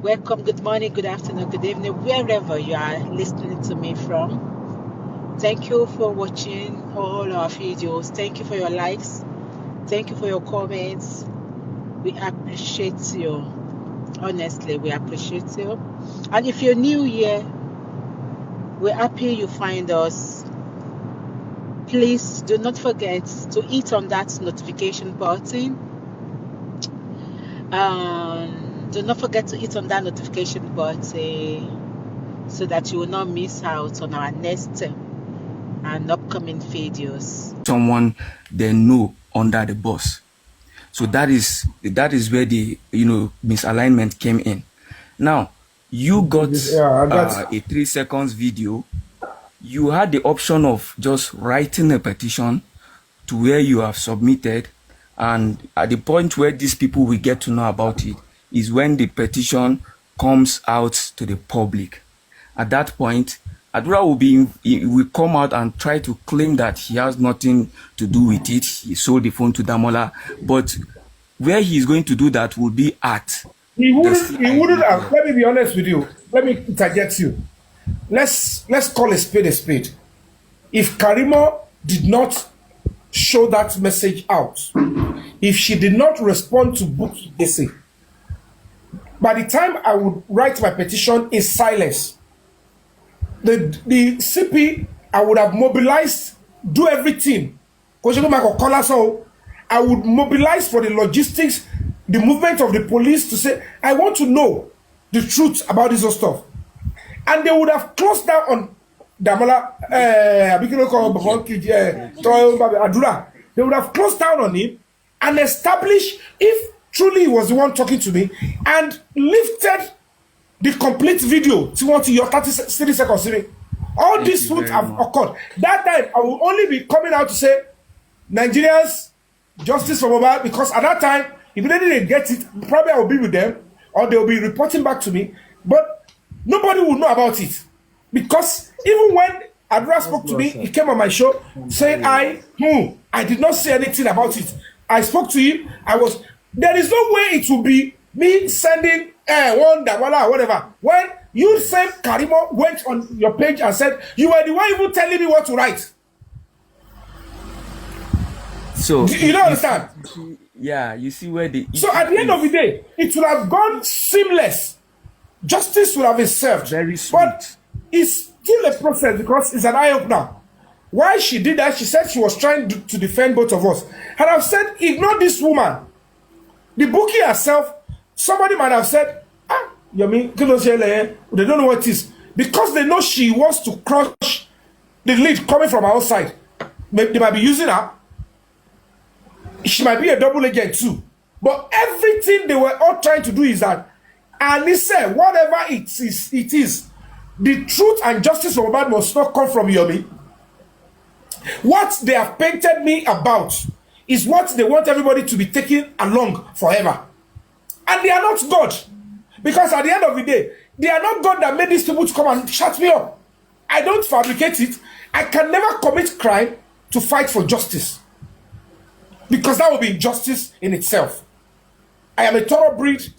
Welcome, good morning, good afternoon, good evening, wherever you are listening to me from. Thank you for watching all our videos. Thank you for your likes. Thank you for your comments. We appreciate you. Honestly, we appreciate you. And if you're new here, we're happy you find us. Please do not forget to hit on that notification button. Do not forget to hit on that notification button so that you will not miss out on our next and upcoming videos. Someone they know under the bus. So that is where the misalignment came in. Now you got a 3 seconds video. You had the option of just writing a petition to where you have submitted, and at the point where these people will get to know about it is when the petition comes out to the public. At that point, Adura will come out and try to claim that he has nothing to do with it. He sold the phone to Damola, but where he is going to do that will be at. He wouldn't have. Let me be honest with you. Let me interject you. Let's call a spade a spade. If Karimo did not show that message out, if she did not respond to book essay, by the time I would write my petition in silence, the CP, I would have mobilized, do everything. I would mobilize for the logistics, the movement of the police to say, I want to know the truth about this stuff. And they would have closed down on Damola, Adura. They would have closed down on him and established if truly he was the one talking to me, and lifted the complete video to your 30 seconds. All these would have occurred. That time, I will only be coming out to say, Nigerians, justice for mobile, because at that time, if they didn't get it, probably I will be with them, or they will be reporting back to me. But nobody will know about it. Because even when Adra spoke to me, he came on my show, saying, I did not say anything about it. I spoke to him, there is no way it will be me sending one Damola or whatever. When you said Karimo went on your page and said, you were the one even telling me what to write. So you don't understand? You see where the so at the end of the day, it would have gone seamless. Justice would have been served. Very sweet. But it's still a process because it's an eye-opener. Why she did that, she said she was trying to defend both of us. And I've said, ignore this woman. The bookie herself, somebody might have said, Yomi, they don't know what it is. Because they know she wants to crush the lead coming from outside. They might be using her. She might be a double agent too. But everything they were all trying to do is that, and he said, whatever it is, the truth and justice of God must not come from Yomi. What they have painted me about is what they want everybody to be taking along forever. And they are not God. Because at the end of the day, they are not God that made these people to come and shut me up. I don't fabricate it. I can never commit crime to fight for justice. Because that will be injustice in itself. I am a thoroughbreed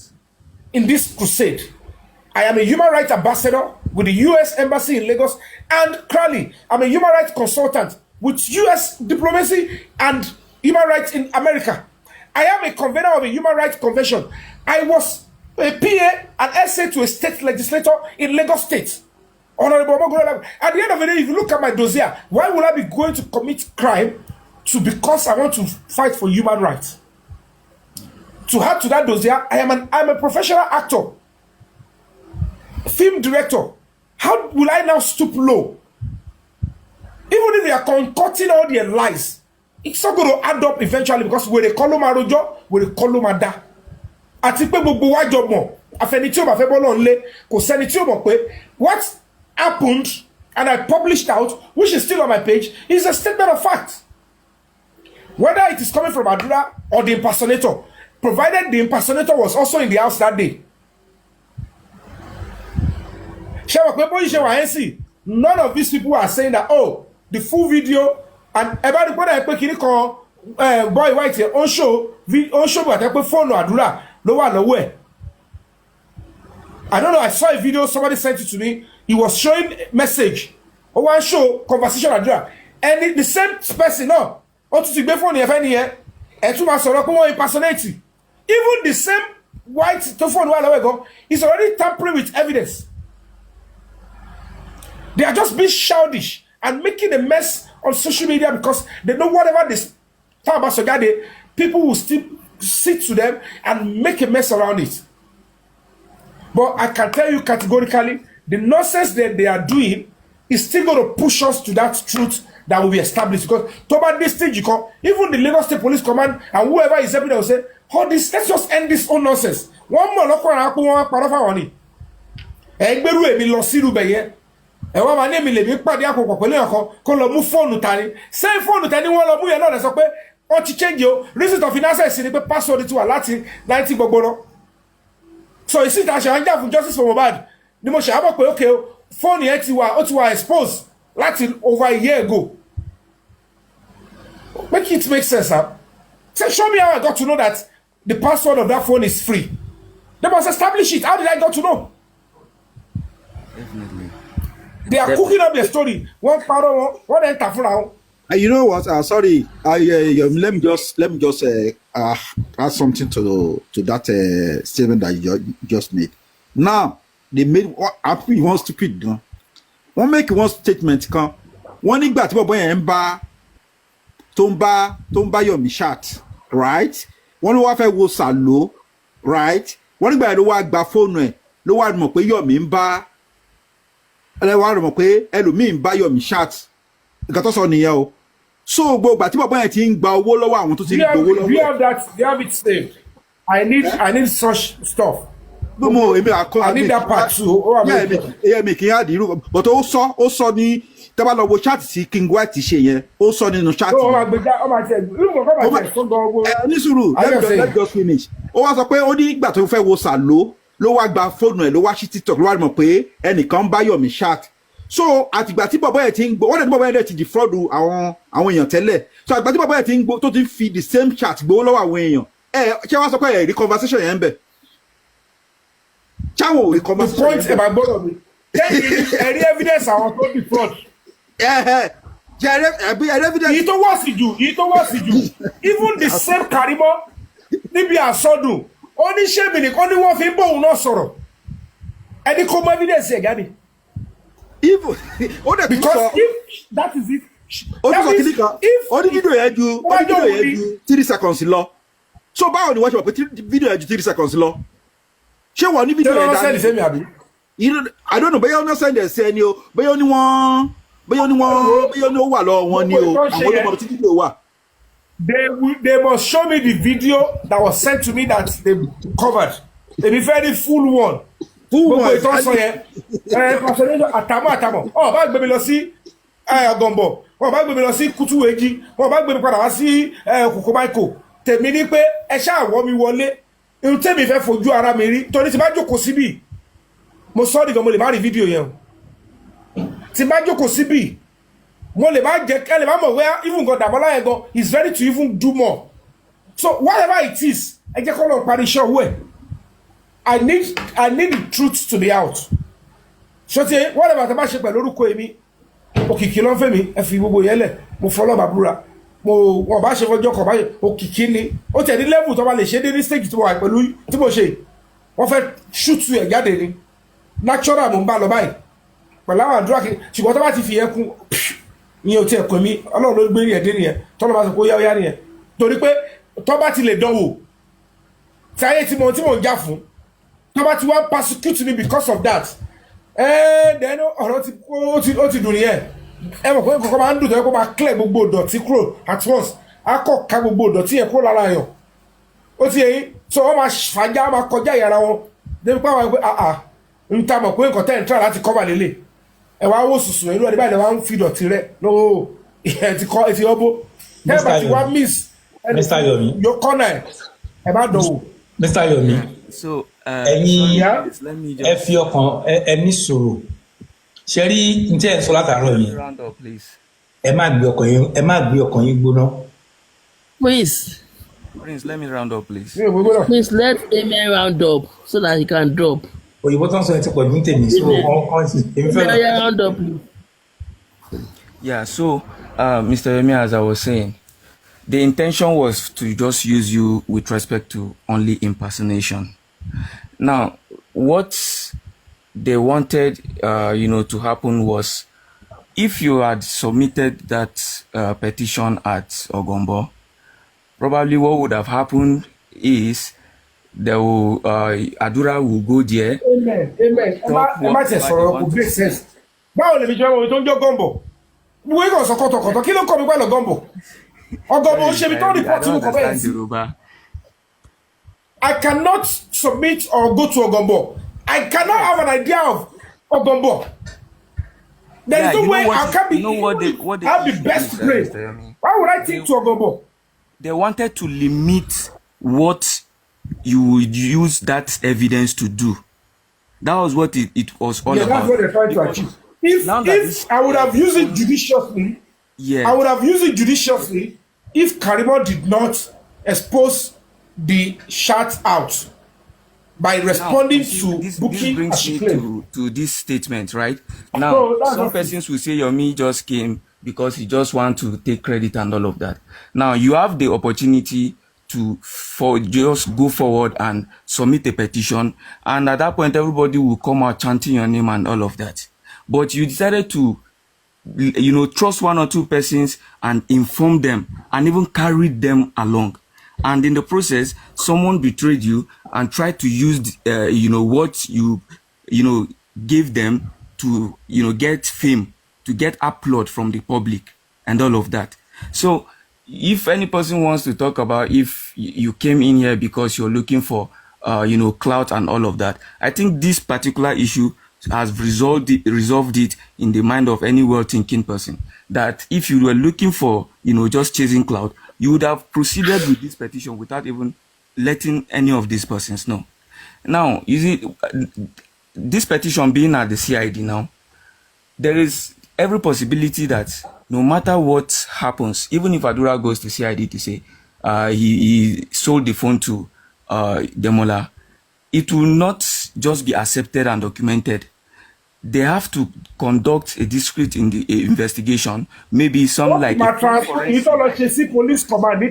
in this crusade. I am a human rights ambassador with the U.S. Embassy in Lagos and Crowley. I'm a human rights consultant with U.S. diplomacy and human rights in America. I am a convener of a human rights convention. I was a PA, an essay to a state legislator in Lagos State. Honorable Mogola. At the end of the day, if you look at my dossier, why would I be going to commit crime because I want to fight for human rights? To add to that dossier, I'm a professional actor, film director. How will I now stoop low? Even if they are concocting all their lies, it's not going to add up eventually because when they call them Arojo, when they call them Ada. Àti pé gbogbo wa jọ mọ̀, àfẹni tí ó bá fẹ́ bọ́ lọ́n lé, kò sẹ́ni tí ó mọ̀ pé what happened and I published out, which is still on my page, is a statement of fact. Whether it is coming from Adura or the impersonator, provided the impersonator was also in the house that day. None of these people are saying that, oh, the full video and about the boy white here on show but I put phone Adura no one nowhere. I don't know, I saw a video, somebody sent it to me. He was showing a message. Oh, one show, conversation Adria. And the same person, no. On to the phone, here, and to my son, impersonate. Even the same white phone while ago is already tampering with evidence. They are just being childish and making a mess on social media because they know whatever this talk about Sogade, people will still sit to them and make a mess around it. But I can tell you categorically, the nonsense that they are doing is still going to push us to that truth that will be established. Because about this stage, you come, even the Lagos State Police Command and whoever is helping them will say, "Oh, this, let's just end this own nonsense." One more local and one part of our money. Egberu emi lọ siru beye. E wa ma ne mi le mi pade akoko pẹ̀lú ẹ̀kan kó lọ mú phone tani. Say phone tani wọ́n lọ mú yẹn náà lè sọ pé wọ́n ti change o. Reason of finances ni pé password ti wà láti 90 gbogbo ro. So you see that ṣe anja fún justice for Mohbad. Ni mo ṣe abo pé okay o phone yẹn ti wà exposed láti over a year ago. Make it make sense, huh? Say, show me how I got to know that the password of that phone is free. They must establish it. How did I got to know? Definitely. They are cooking up their story. One part of one enter for now. You know what? Sorry. Let me just add something to that statement that you just made. Now they made what one stupid. One make one statement. One nígbà tí bọ̀bọ́ yẹn ń bá tó ń bá Yomi chat, right? Wọ́n ló wá fẹ́ wo sàló, right? Wọ́n nígbà yẹn ló wá gba fóònù ẹ̀ ló wá mọ̀ pé Yomi ń bá ẹlẹ́wàá rẹ̀ mọ̀ pé ẹlòmíì ń bá Yomi chat. Nǹkan tó sọ nìyẹn o. So gbogbo àti bọ̀bọ́ yẹn ti ń gba owó lọ́wọ́ àwọn tó ti ń gbowó lọ́wọ́. We have that. They have it saved. I need such stuff. I need that part too. Yeah, me kì í àdìrú. But ó sọ ní tẹ́bá lọ wo chat sí King White ṣe yẹn ó sọ nínú chat. Ní sùúrù let's just finish. Ó wá sọ pé ó ní ìgbà tó fẹ́ wo sàló ló wá gba fóònù ẹ̀ ló wá sí TikTok ló wá mọ̀ pé ẹnìkan bá Yomi chat. So àtìgbà tí bọ̀bọ̀ yẹn ti ń gbọ́ wọ́n dẹ̀ tí bọ̀bọ̀ yẹn ti defraud àwọn èèyàn tẹ́lẹ̀. So àtìgbà tí bọ̀bọ̀ yẹn ti ń gbọ́ tó ti fi the same chat gbowó lọ́wọ́ àwọn èèyàn. Ṣé wá sọ pé ẹ̀rí conversation yẹn ń bẹ̀? Cháwọn ò rí conversation yẹn ń bẹ̀. The point about both of me. Ẹ̀rí evidence àwọn tó defraud. Èyí tó wá sí jù even the same Karimo níbi àsọdùn oníṣẹ́ mi nìkan ni wọ́n fi ń bóun náà sọ̀rọ̀ ẹni kò mọ evidence ẹ̀ jáde. Because if that is it. Ó ní sọ kìíní kan ó ní fídíò yẹn ju 3 seconds lọ. So báwo ni wọ́n ṣe mọ̀ pé fídíò yẹn ju 3 seconds lọ? Ṣé wọ́n ní fídíò yẹn dání? I don't know bóyá ọ̀nà sẹ́ndẹ̀ sí ẹni o bóyá ó ní ó wà lọ́wọ́ wọn ni o àwọn olùmọ̀ tí fídíò wà. They must show me the video that was sent to me that they covered. They be very full one. Gbogbo ìtọ́ sọ yẹn àtàmọ́ bá gbé mi lọ sí ọgọ̀mbọ̀ wọ́n bá gbé mi lọ sí kútúwéjì wọ́n bá gbé mi padà wá sí kòkó máìkò tèmi ní pé ẹ ṣáà wọ́ mi wọlé irun tèmi fẹ́ fojú ara mi rí torí tí bá jókòó síbì mo sọ ọ́ dìgbà mo lè má rí fídíò yẹn o tí bá jókòó síbì mo lè má jẹ́ kẹ́lẹ̀ má mọ̀ where even God Dàmọ́lá yẹn gan is ready to even do more so whatever it is ẹ jẹ́ kọ́ lọ́ọ́ parí iṣẹ́ owó ẹ̀. I need the truth to be out. So whatever the ṣe pẹ̀lú orúkọ èmi òkìkí ló ń fẹ́ mi ẹ fi gbogbo yẹn lẹ̀ mo fọlọ́ bàbúrà mo wọ́n bá ṣe fọjọ́ kọ̀ báyìí òkìkí ni ó tẹ̀ ní level tó bá lè ṣe dé ní stage tí mo wà pẹ̀lú tí mo ṣe wọ́n fẹ́ ṣùtù ẹ̀ jáde ni natural mo ń bá lọ báyìí pẹ̀lú àwọn àdúrà kí ṣùgbọ́n tó bá ti fi yẹn kún ìyẹn ò tiẹ̀ pè mí ọlọ́run ló gbé yẹn dé nìyẹn tọ́lọ́ bá sọ pé ó yá nìyẹn torí pé tó bá ti lè dánwò tí ayé tí mo ń jà fún tọ́ba ti wá persecute me because of that then ọ̀rọ̀ ó ti dùn nìyẹn ẹ mọ̀ pé kọ́kọ́ máa ń dùn tó yẹ kó máa clear gbogbo ìdọ̀tí kúrò at once á kọ̀ ká gbogbo ìdọ̀tí yẹn kúrò lára yàn ó ti yẹn so wọ́n máa fàájà máa kọjá ìyára wọn débi pé àwọn ẹgbẹ́ ń ta mọ̀ pé nǹkan tẹ́ ń try láti cover lélẹ̀ ẹ wá wò sùsù inú ẹni báyìí wá ń fi ìdọ̀tí rẹ lọ́wọ́ ẹ ti kọ́ ẹ ti ọbọ̀ ẹ bá ti wá miss Mr. Yomi your corner ẹ bá dọ̀wọ̀. Mr. Yomi. So ẹ̀yin ẹ fi ọkàn ẹ ní sùúrù ṣe rí n tí ẹ sọ látàárọ̀ yìí ẹ má gbé ọkàn yín gbóná. Prince, let me round up, please. Please let Amen round up so that he can drop. òyìnbó tó ń sọ ẹ ti pọ̀ ní tèmi so èmi fẹ́. Yeah, so Mr. Yomi, as I was saying, the intention was to just use you with respect to only impersonation. Now, what they wanted, to happen was, if you had submitted that petition at Ogombo, probably what would have happened is Adura will go there. Amen. Emma says for great sense. Báwo lè fi jẹ́ ohun tó ń jọ Gombo? Wọ́n kàn sọ kọ̀tọ̀kọ̀tọ̀ kí ló kọ́ mi pẹ̀lú Gombo? Ogombo ṣe mi tó report to the I cannot submit or go to Ogombo. I cannot have an idea of Ogombo. There is no way I can be. I'll be best place. Why would I think to Ogombo? They wanted to limit what you would use that evidence to do. That was what it was all about. That's what they're trying to achieve. If I would have used it judiciously, I would have used it judiciously if Karimo did not expose the shout out by responding to Bukky as she claimed. To this statement, right? Now, some persons will say Yomi just came because he just want to take credit and all of that. Now, you have the opportunity to just go forward and submit a petition, and at that point, everybody will come out chanting your name and all of that. But you decided to, trust one or two persons and inform them and even carry them along. And in the process, someone betrayed you and tried to use, what you gave them to, get fame, to get applaud from the public and all of that. So if any person wants to talk about if you came in here because you're looking for, clout and all of that, I think this particular issue has resolved it in the mind of any well-thinking person, that if you were looking for, just chasing clout, you would have proceeded with this petition without even letting any of these persons know. Now, you see, this petition being at the CID now, there is every possibility that no matter what happens, even if Adura goes to CID to say he sold the phone to Demola, it will not just be accepted and documented. They have to conduct a discreet investigation. Maybe some what like you don't like to see police command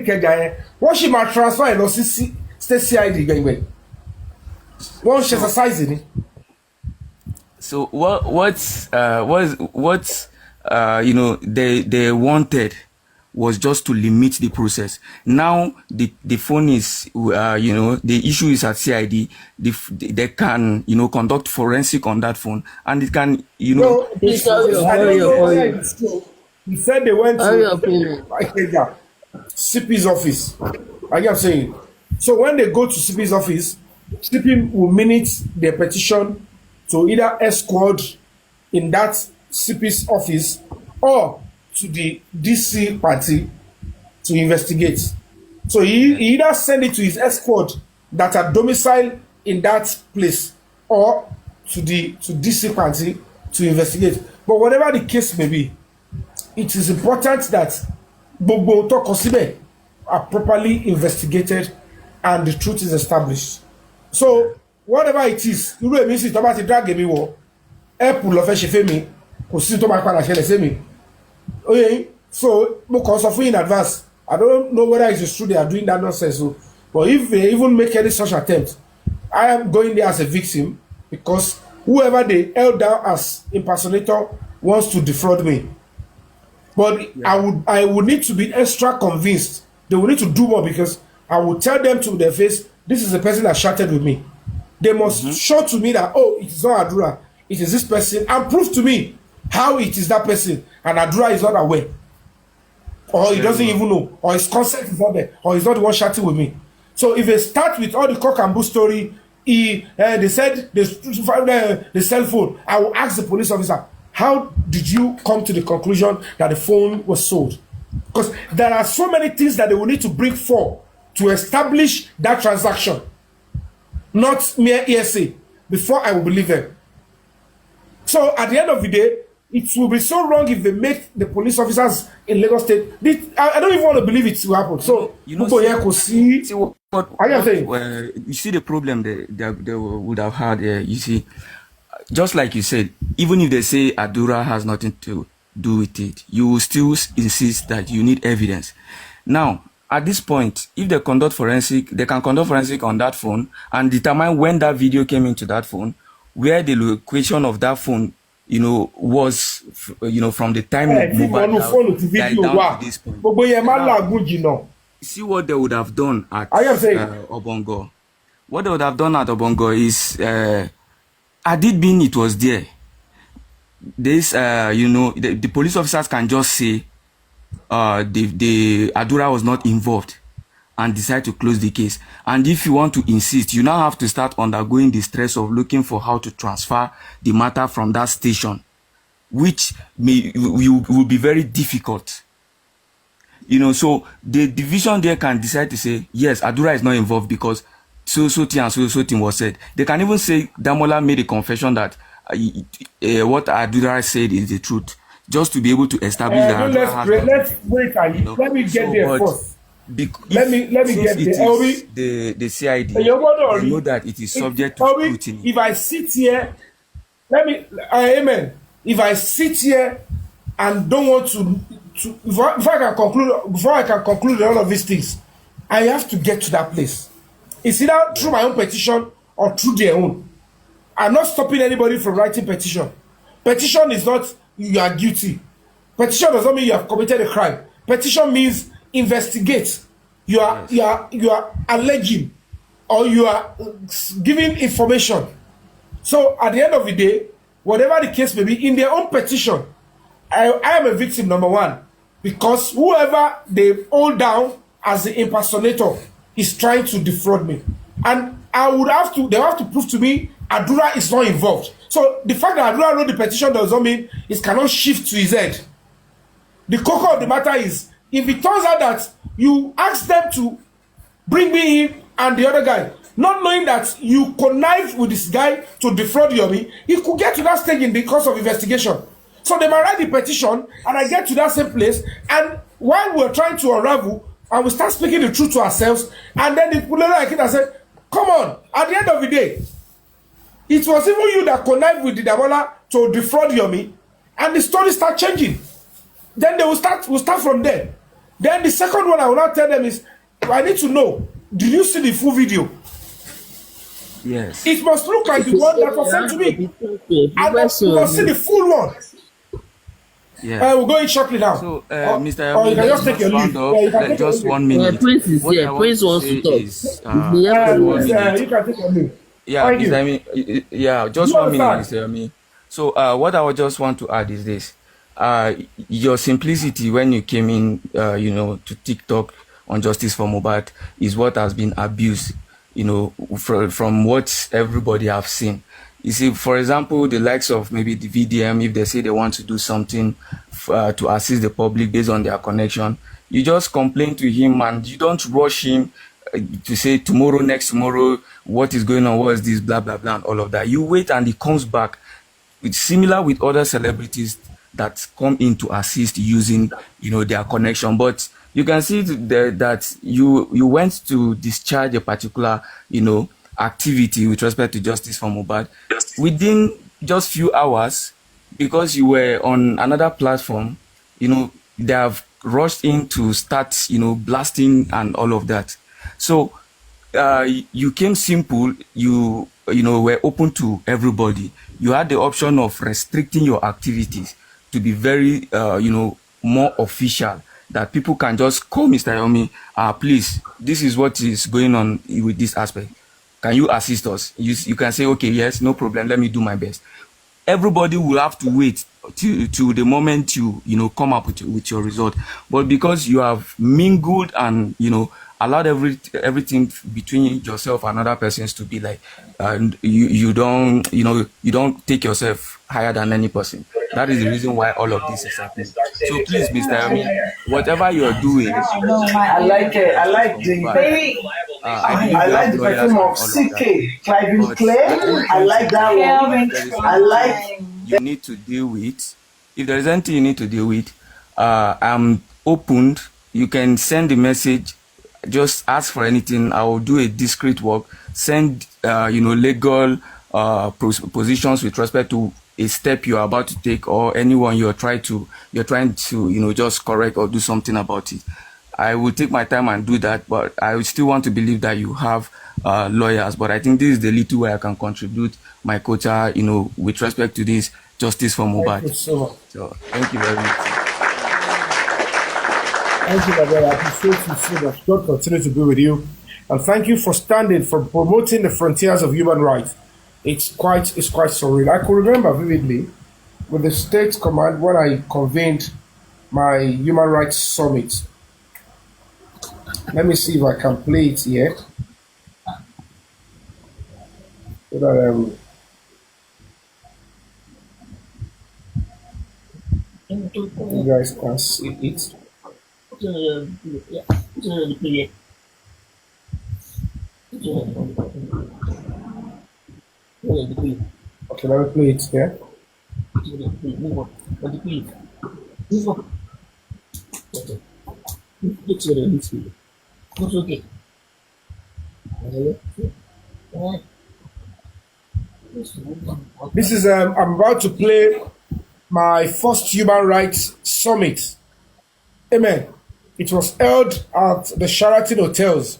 what she might transfer and see CID going. What she exercising it. So what they wanted was just to limit the process. Now the phone is the issue is at CID. They can conduct forensic on that phone, and it can He said they went to CP's office. Like I'm saying, so when they go to CP's office, CP will minute their petition to either escort in that CP's office or to the DC party to investigate. So he either send it to his escort that are domiciled in that place or to DC party to investigate. But whatever the case may be, it is important that Bobo Tokosibe are properly investigated and the truth is established. So whatever it is, you know, means about the drag me war, pull of a okay, so because of in advance, I don't know whether it is true they are doing that nonsense. So, but if they even make any such attempt, I am going there as a victim because whoever they held down as impersonator wants to defraud me. But I would need to be extra convinced. They will need to do more because I will tell them to their face, this is the person that chatted with me. They must show to me that, oh, it is not Adura, it is this person, and prove to me how it is that person, and Adura is not aware, or he doesn't even know, or his consent is not there, or he's not the one chatting with me. So if they start with all the cock and bull story, they said they found the cell phone, I will ask the police officer, how did you come to the conclusion that the phone was sold? Because there are so many things that they will need to bring forth to establish that transaction, not mere hearsay, before I will believe them. So at the end of the day, it will be so wrong if they make the police officers in Lagos State. I don't even want to believe it will happen. So, see what you see the problem they would have had. You see, just like you said, even if they say Adura has nothing to do with it, you will still insist that you need evidence. Now, at this point, if they conduct forensic, they can conduct forensic on that phone and determine when that video came into that phone, where the location of that phone, was, from the time of mobile down to this point. See what they would have done at Obongo. What they would have done at Obongo is, had it been it was there, this, the police officers can just say, the Adura was not involved and decide to close the case. And if you want to insist, you now have to start undergoing the stress of looking for how to transfer the matter from that station, which will be very difficult. So the division there can decide to say, yes, Adura is not involved because so thing and so thing was said. They can even say Damola made a confession that what Adura said is the truth, just to be able to establish that. Let's wait and let me get there first. Let me get there. The CID, they know that it is subject to scrutiny. If I sit here, amen. If I sit here and don't want to before I can conclude all of these things, I have to get to that place. It's either through my own petition or through their own. I'm not stopping anybody from writing petition. Petition is not you are guilty. Petition does not mean you have committed a crime. Petition means investigate. You are alleging or you are giving information. So at the end of the day, whatever the case may be, in their own petition, I am a victim, number one, because whoever they hold down as the impersonator is trying to defraud me. And they have to prove to me Adura is not involved. So the fact that Adura wrote the petition does not mean it cannot shift to his head. The core of the matter is, if it turns out that you ask them to bring me in and the other guy, not knowing that you connive with this guy to defraud Yomi, he could get to that stage in the course of investigation. So they might write the petition and I get to that same place, and while we're trying to unravel and we start speaking the truth to ourselves, and then the people like it and say, come on, at the end of the day, it was even you that connived with the Damola to defraud Yomi, and the story start changing. Then we'll start from there. Then the second one I will not tell them is, I need to know, did you see the full video? Yes. It must look like the one that was sent to me. And we must see the full one. Yeah. We'll go in shortly now. So, Mr. Or you can just take your leave. Just 1 minute. Prince is here. Prince wants to talk. You can take your leave. Yeah, Mr. Yeah, just 1 minute, Mr. Yomi. So, what I would just want to add is this. Your simplicity when you came in, to TikTok on Justice for Mohbad is what has been abused, from what everybody have seen. You see, for example, the likes of maybe the VDM, if they say they want to do something to assist the public based on their connection, you just complain to him and you don't rush him to say tomorrow, next tomorrow, what is going on, what is this, blah, blah, blah, and all of that. You wait and he comes back. It's similar with other celebrities that come in to assist using, their connection. But you can see that you went to discharge a particular, activity with respect to Justice for Mohbad within just few hours, because you were on another platform. They have rushed in to start, blasting and all of that. So you came simple. You were open to everybody. You had the option of restricting your activities to be very, more official, that people can just call Mr. Yomi, please, this is what is going on with this aspect. Can you assist us? You can say, okay, yes, no problem, let me do my best. Everybody will have to wait to the moment you come up with your result. But because you have mingled and, allowed everything between yourself and other persons to be like, you don't take yourself higher than any person. That is the reason why all of this is happening. So please, Mr. Yomi, whatever you're doing, I like the perfume of CK, Clive Clay. I like that one. I like. You need to deal with if there is anything you need to deal with, I'm opened. You can send the message. Just ask for anything. I will do a discreet work. Send, legal positions with respect to a step you're about to take or anyone you're trying to, just correct or do something about it. I will take my time and do that, but I still want to believe that you have lawyers. But I think this is the little way I can contribute my quota, with respect to this justice for Mohbad. Thank you so much. So thank you very much. Thank you, my brother. I appreciate you so much. God continue to be with you. And thank you for standing, for promoting the frontiers of human rights. It's quite surreal. I can remember vividly with the State Command when I convened my Human Rights Summit. Let me see if I can play it here. So that, you guys can see it. Okay, let me play it here. This is I'm about to play my first Human Rights Summit. Amen. It was held at the Sheraton Hotels